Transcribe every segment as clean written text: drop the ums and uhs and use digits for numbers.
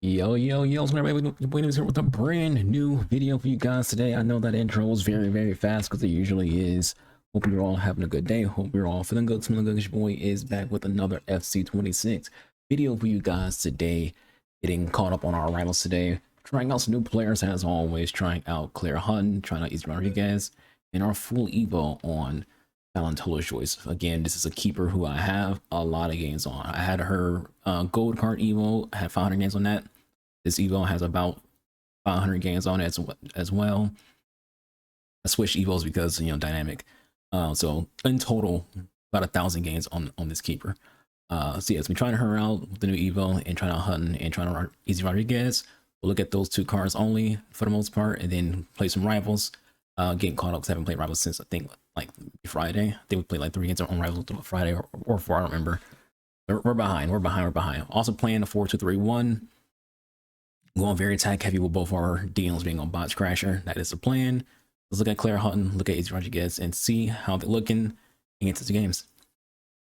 Yo, what's going on, everybody? Here with a brand new video for you guys today. I know that intro was very fast because it usually is. Hope you're all having a good day. Hope you're all feeling good, smelling good. Your boy is back with another FC26 video for you guys today. Getting caught up on our rivals today. Trying out some new players as always. Trying out Claire Hutton, trying out Izzy Rodriguez, and our full Evo on Valentolo's Choice. Again, this is a keeper who I have a lot of games on. I had her gold card Evo. I had 500 games on that. This Evo has about 500 games on it as well. I switched Evos because, you know, dynamic. So in total, about 1,000 games on this keeper. So yeah, it's been trying her out with the new Evo and trying out Hutton and trying out Izzy Rodriguez. We'll look at those two cards only for the most part, and then play some rivals. Getting caught up because I haven't played rivals since I think like Friday. I think we played like 3 games on rivals Friday or 4. I don't remember. We're behind. Also playing the 4-2-3-1. Going very attack heavy with both our DMs being on Bots Crasher. That is the plan. Let's look at Claire Hutton, look at Izzy Rodriguez, and see how they're looking against the games.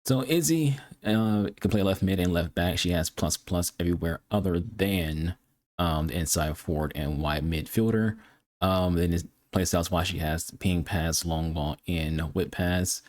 So Izzy can play left mid and left back. She has ++ everywhere other than the inside forward and wide midfielder. Then his playstyles why she has ping pass, long ball, and whip pass.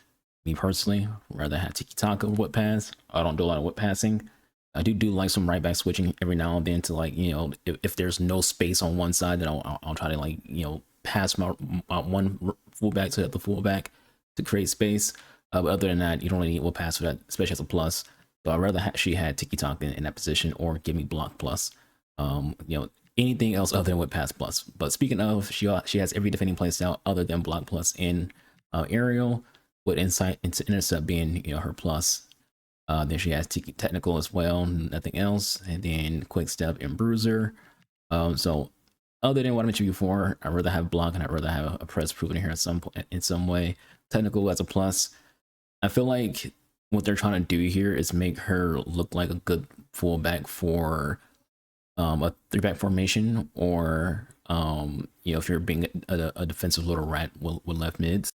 Me personally, rather have tiki taka over whip pass. I don't do a lot of whip passing. I do like some right back switching every now and then to, like, you know, if there's no space on one side, then I'll try to, like, you know, pass my one fullback to the fullback to create space. But other than that, you don't really need whip pass for that, especially as a plus. So I'd rather she had tiki taka in that position or give me block plus. You know, anything else other than whip pass plus. But speaking of, she has every defending playstyle other than block plus in aerial, with insight into intercept being, you know, her plus. Then she has technical as well, nothing else, and then quick step and bruiser. So other than what I mentioned before, I'd rather have block and I'd rather have a press proven here in some way. Technical as a plus. I feel like what they're trying to do here is make her look like a good fullback for a 3-back formation, or you know, if you're being a defensive little rat with left mids.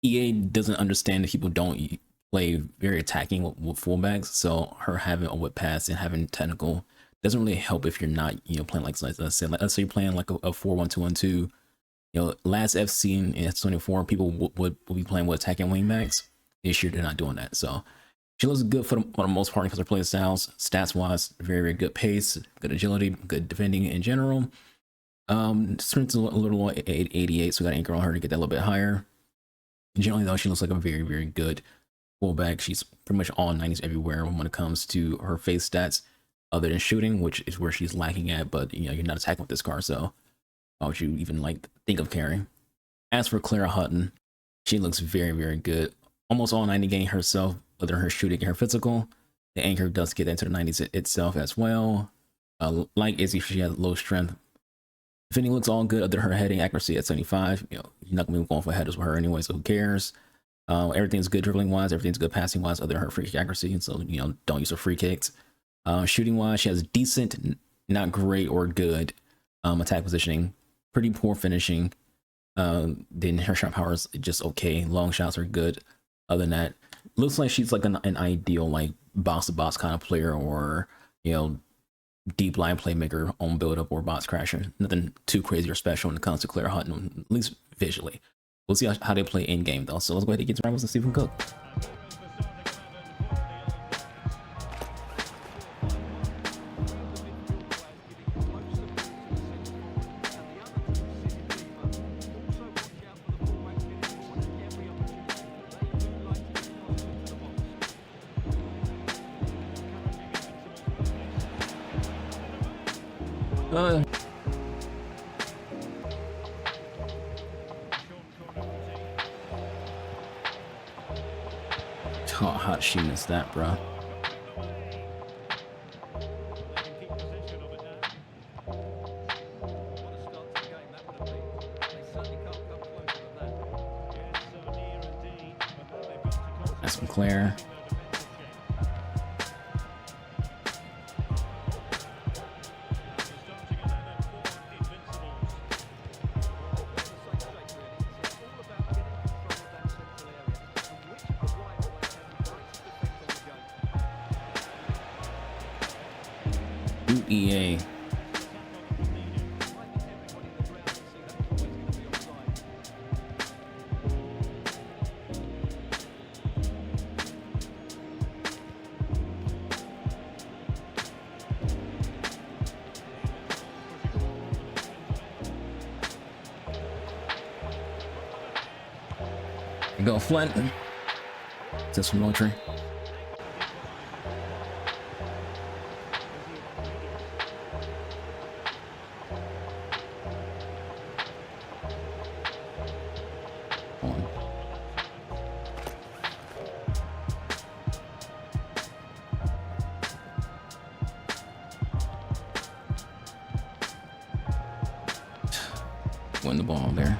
EA doesn't understand that people don't play very attacking with fullbacks, so her having a whip pass and having technical doesn't really help if you're not, you know, playing like I said, let's say you're playing like a 4-1-2-1-2. You know, last FC in S24, people would be playing with attacking wingbacks. This year they're not doing that, so she looks good for the most part because her play styles, stats wise, very good pace, good agility, good defending in general. Strength's a little low at 88, so we got to anchor on her to get that a little bit higher. Generally though, she looks like a very good fullback. She's pretty much all 90s everywhere when it comes to her face stats, other than shooting, which is where she's lacking at. But you know, you're not attacking with this car, so why would you even like think of carrying? As for Claire Hutton, she looks very good. Almost all 90 game herself, whether her shooting and her physical. The anchor does get into the 90s itself as well. Like Izzy, she has low strength. Defending looks all good, other than her heading accuracy at 75. You know, you're not gonna be going for headers with her anyway, so who cares? Everything's good dribbling wise, everything's good passing wise, other than her free kick accuracy. So, you know, don't use her free kicks. Shooting wise, she has decent, not great or good attack positioning, pretty poor finishing. Then her shot power is just okay. Long shots are good. Other than that, looks like she's like an ideal like box to box kind of player, or, you know, deep line playmaker on build up or box crasher. Nothing too crazy or special when it comes to Claire Hutton, at least visually. We'll see how they play in game though. So let's go ahead and get to rivals and see if we can cook. How hot shooting is that, bro? That's from Claire. EA go, Flint. This from military. Win the ball there.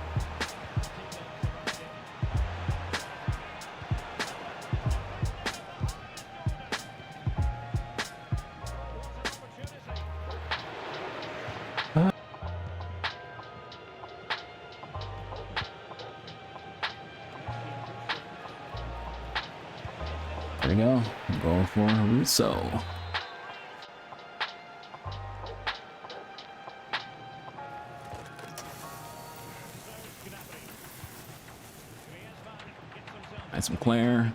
There we go. Go for Russo. Nice from Claire.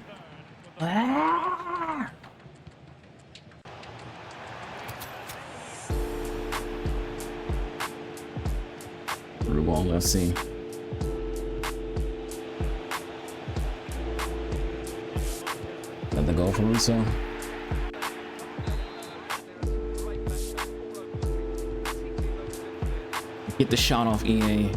Through ball, let's see. Let the go for Russo. Get the shot off EA.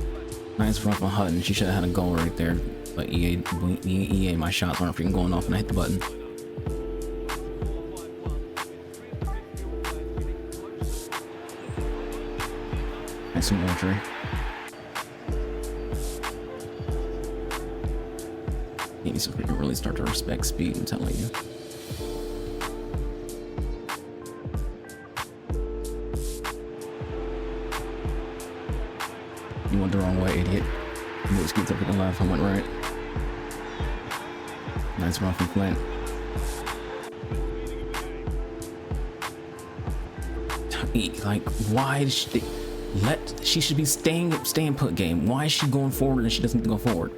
Nice run from Hutton. She should have had a goal right there. But EA, my shots aren't freaking going off and I hit the button. Nice some archery. He needs to freaking really start to respect speed, I'm telling you. You went the wrong way, idiot. You moved skeets up to the left, I went right. Nice run from Flint. Like, why is she should be staying put game. Why is she going forward and she doesn't need to go forward?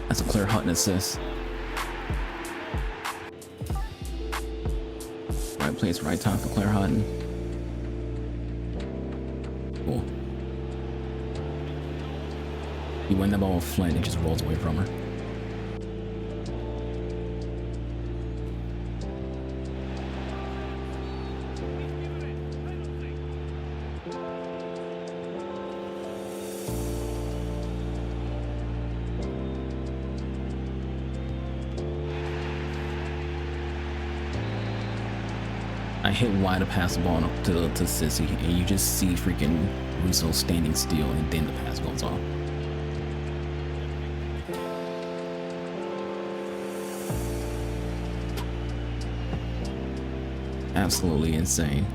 That's a clear Hutton assist. Right place, right time for Claire Hutton. Cool. You win the ball with Flint and just rolls away from her. I hit wide to pass the ball to Sissy, and you just see freaking Russo standing still, and then the pass goes off. Absolutely insane.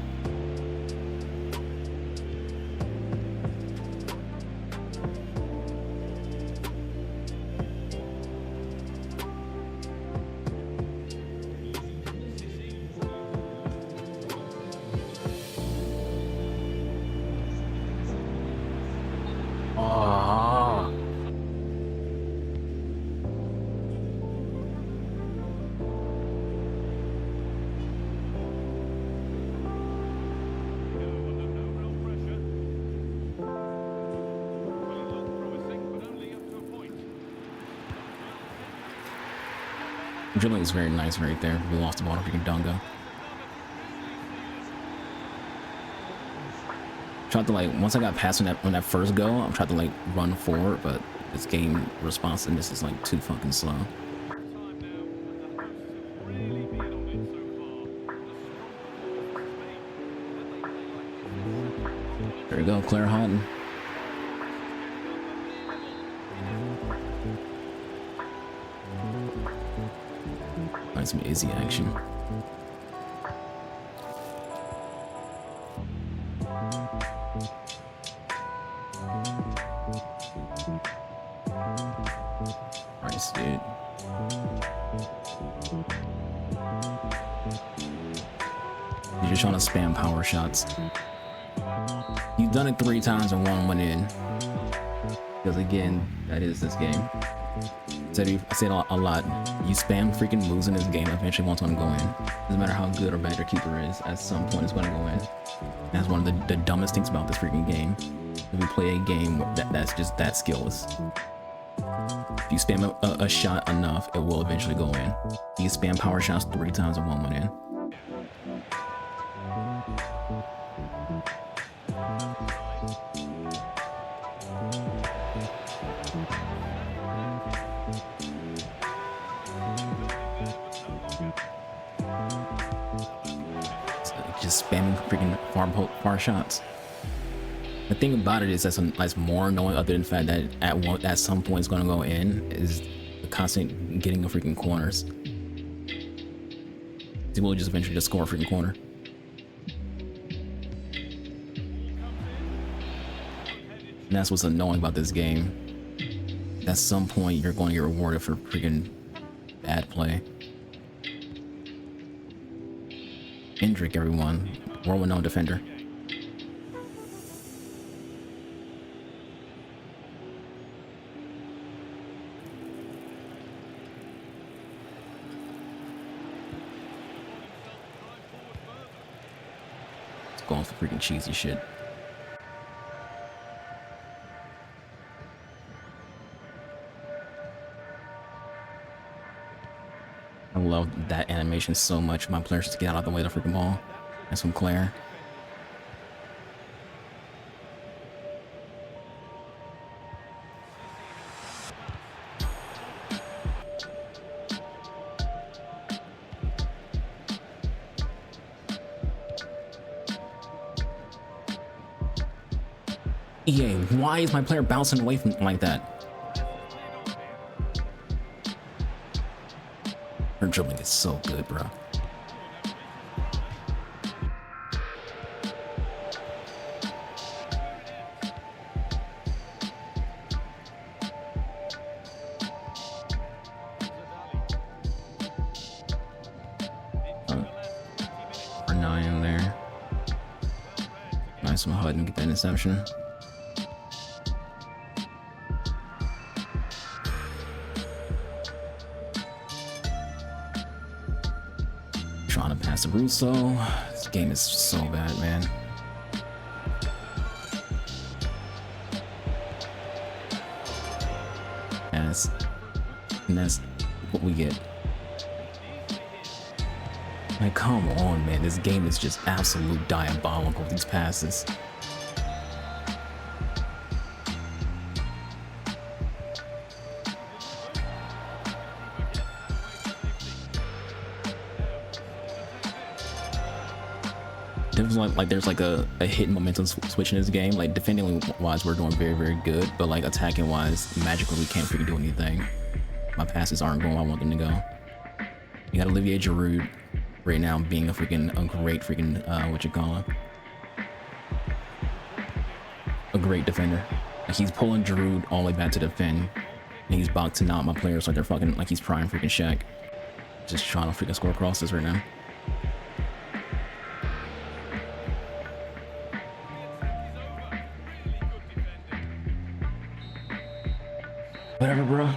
Dribbling is very nice right there. We lost the ball to freaking Dunga. Tried to like, once I got past on that first go, I'm trying to like run forward, but this game responsiveness is like too fucking slow. There we go, Claire Hutton. Some easy action. Nice, dude. You're just trying to spam power shots. You've done it 3 times and 1 went in. Because again, that is this game. I said a lot. You spam freaking moves in this game, eventually one's gonna go in. Doesn't matter how good or bad your keeper is, at some point it's gonna go in. That's one of the dumbest things about this freaking game. If you play a game that's just that skillless. If you spam a shot enough, it will eventually go in. You spam power shots 3 times and one went in. Just spamming freaking far shots. The thing about it is that's more annoying, other than the fact that at some point it's gonna go in, is the constant getting of freaking corners. He will just eventually just score a freaking corner. And that's what's annoying about this game. At some point you're going to get rewarded for freaking bad play. Hendrick, everyone, world-renowned defender. It's going for freaking cheesy shit. I love that animation so much. My players just get out of the way of the freaking ball. That's from Claire. EA, why is my player bouncing away from like that? Her dribbling is so good, bro. R9 in there. Nice one, HUD and get that interception. Trying to pass to Russo. This game is so bad, man. And that's what we get. Like, come on, man. This game is just absolute diabolical, these passes. There's like a hidden momentum switch in this game. Like, defending wise, we're doing very, very good, but like attacking wise, magically we can't freaking do anything. My passes aren't going where I want them to go. You got Olivier Giroud right now being a great freaking what you call him? A great defender. Like, he's pulling Giroud all the way back to defend, and he's boxing out my players like they're fucking like he's prying freaking Shaq. Just trying to freaking score crosses right now. Whatever, bro.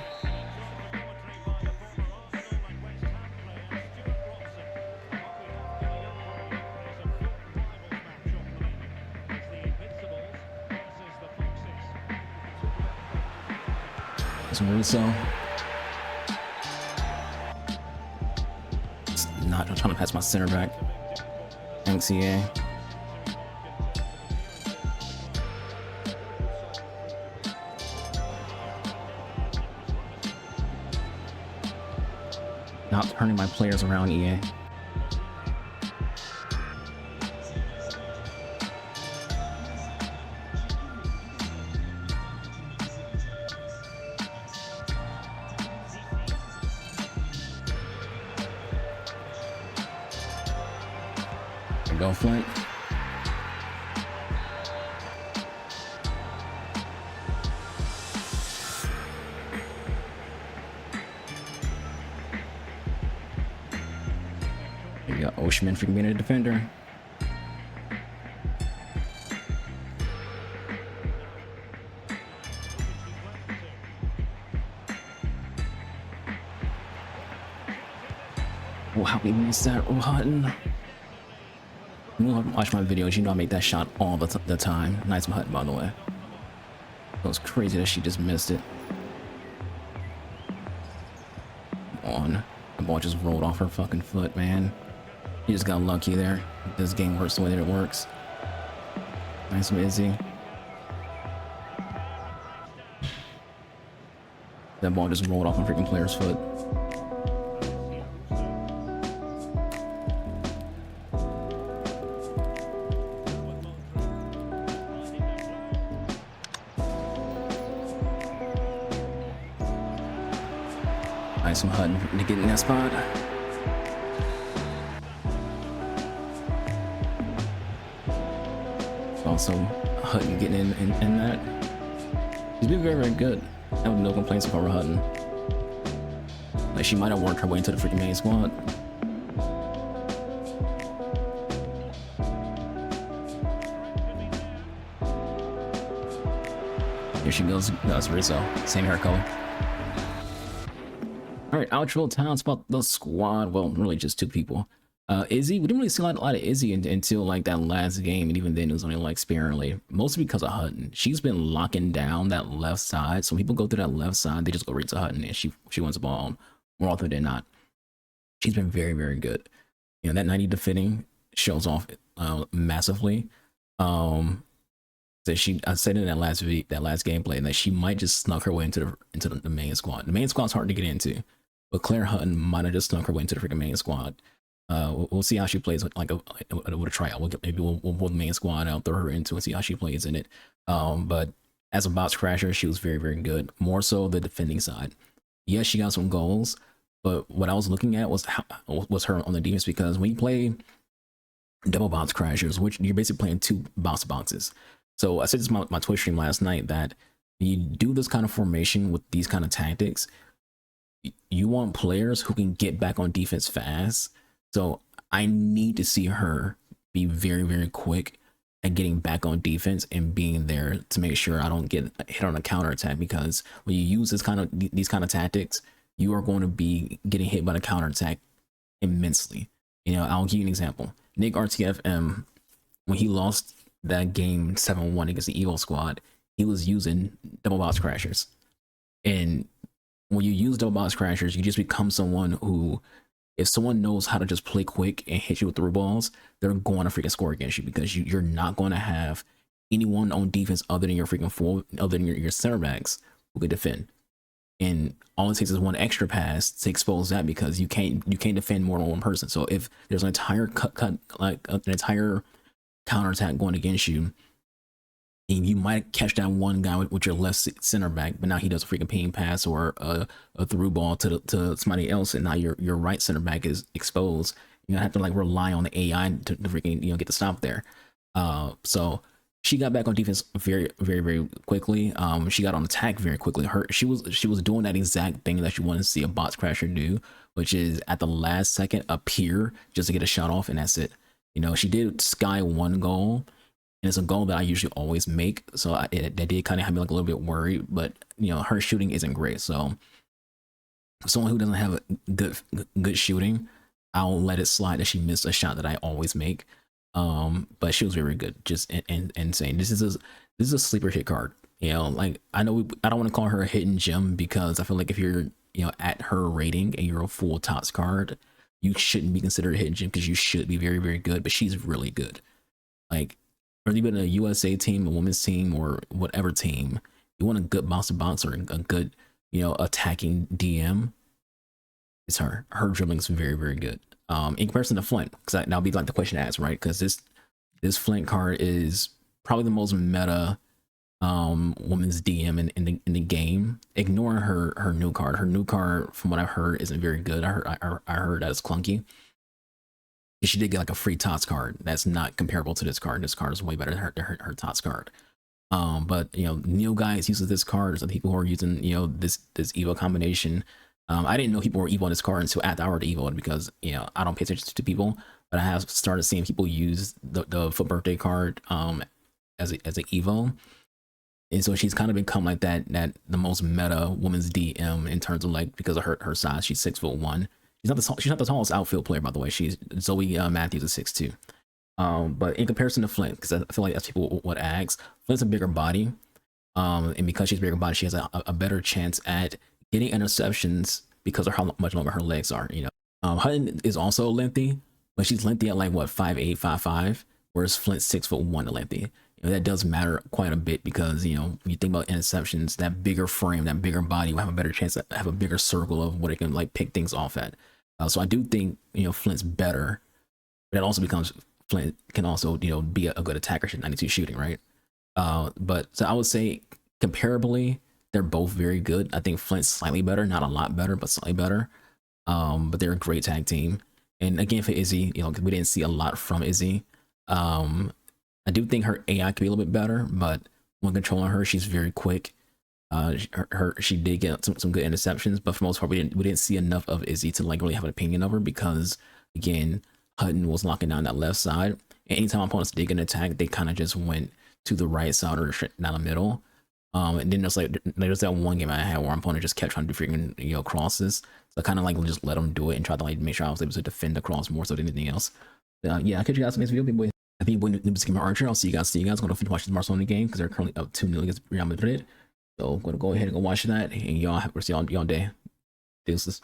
Some Russo. It's not I'm trying to pass my center back. Thanks, EA. Not turning my players around, EA. Go flank. You got Oshman freaking being a defender. Oh, how we missed that Hutton. You watch my videos, you know I make that shot all the time. Nice Hutton, by the way. It was crazy that she just missed it. Come on. The ball just rolled off her fucking foot, man. You just got lucky there. This game works the way that it works. Nice and Izzy. That ball just rolled off a freaking player's foot. Nice and Hutton to get in that spot. Also, Hutton getting in that. He's been very, very good. I have no complaints about Hutton. Like, she might have worked her way into the freaking main squad. Here she goes. That's Rizzo. Same hair color. Alright, outro talents about the squad. Well, really just two people. Izzy, we didn't really see a lot of Izzy until like that last game, and even then it was only like sparingly, mostly because of Hutton. She's been locking down that left side, so when people go through that left side, they just go right to Hutton, and she wins the ball more often than not. She's been very, very good. You know, that 90 defending shows off massively. I said in that last gameplay that she might just snuck her way into the main squad. The main squad's hard to get into, but Claire Hutton might have just snuck her way into the freaking main squad. We'll see how she plays with a tryout. Maybe we'll pull the main squad out, throw her into, and see how she plays in it. But as a box crasher, she was very, very good. More so the defending side. Yes, she got some goals, but what I was looking at was her on the defense, because when you play double box crashers, which you're basically playing two boxes. So I said this in my Twitch stream last night, that when you do this kind of formation with these kind of tactics, you want players who can get back on defense fast. So I need to see her be very, very quick at getting back on defense and being there to make sure I don't get hit on a counterattack, because when you use these kind of tactics, you are going to be getting hit by the counterattack immensely. You know, I'll give you an example. Nick RTFM, when he lost that game 7-1 against the Evo squad, he was using double box crashers. And when you use double box crashers, you just become someone who, if someone knows how to just play quick and hit you with through balls, they're going to freaking score against you, because you're not going to have anyone on defense other than your freaking other than your center backs who could defend. And all it takes is one extra pass to expose that, because you can't defend more than one person. So if there's an entire an entire counterattack going against you, and you might catch that one guy with your left center back, but now he does a freaking ping pass or a through ball to somebody else, and now your right center back is exposed. You're gonna have to like rely on the AI to freaking get the stop there. So she got back on defense very, very, very quickly. She got on attack very quickly. She was doing that exact thing that you want to see a box crasher do, which is at the last second appear just to get a shot off, and that's it. You know, she did sky one goal, and it's a goal that I usually always make, so that did kind of have me like a little bit worried. But her shooting isn't great, so someone who doesn't have a good shooting, I'll let it slide that she missed a shot that I always make. But she was very good, just insane. This is a sleeper hit card. Like I don't want to call her a hidden gem, because I feel like if you're at her rating and you're a full TOTS card, you shouldn't be considered a hidden gem, because you should be very, very good. But she's really good. Like, whether you've been a USA team, a women's team, or whatever team, you want a good box to box or a good, attacking DM, it's her. Her dribbling is very, very good. In comparison to Flint, because that'll be like the question to ask, right? Because this Flint card is probably the most meta women's DM in the game. Ignoring her new card. Her new card, from what I've heard, isn't very good. I heard that it's clunky. She did get like a free TOTS card that's not comparable to this card. This card is way better than her TOTS card. But Neo guys uses this card. So people who are using this Evo combination. I didn't know people were Evo on this card until after I already Evoed, because I don't pay attention to people, but I have started seeing people use the foot birthday card as an Evo. And so she's kind of become like that the most meta women's DM in terms of, like, because of her size. She's 6'1". she's not the tallest outfield player, by the way. She's Zoe Matthews is 6'2". But in comparison to Flint, because I feel like that's people would ask, Flint's a bigger body. And because she's a bigger body, she has a better chance at getting interceptions because of how much longer her legs are. You know, Hutton is also lengthy, but she's lengthy at like what 5'8", 5'5", whereas Flint's 6'1" lengthy. You know, that does matter quite a bit because, you know, when you think about interceptions, that bigger frame, that bigger body will have a better chance to have a bigger circle of what it can like pick things off at. So I do think, you know, Flint's better, but it also becomes Flint can also, you know, be a good attacker. She's 92 shooting, right? But so I would say comparably, they're both very good. I think Flint's slightly better, not a lot better, but slightly better. But they're a great tag team. And again, for Izzy, you know, we didn't see a lot from Izzy. I do think her AI could be a little bit better, but when controlling her, she's very quick. She did get some good interceptions, but for the most part, we didn't see enough of Izzy to like really have an opinion of her because again, Hutton was locking down that left side. And anytime opponents did get an attack, they kind of just went to the right side or down the middle. And then there's that one game I had where my opponent just kept trying to do freaking, you know, crosses. So I kind of like just let them do it and try to like make sure I was able to defend the cross more so than anything else. Yeah, I'll catch you guys in the next video, big boy. I think AnubisArchangel. I'll see you guys. I'm going to watch the Barcelona game because they're currently up 2-0 against Real Madrid. So I'm going to go ahead and go watch that. And y'all have a y'all day. Deuces.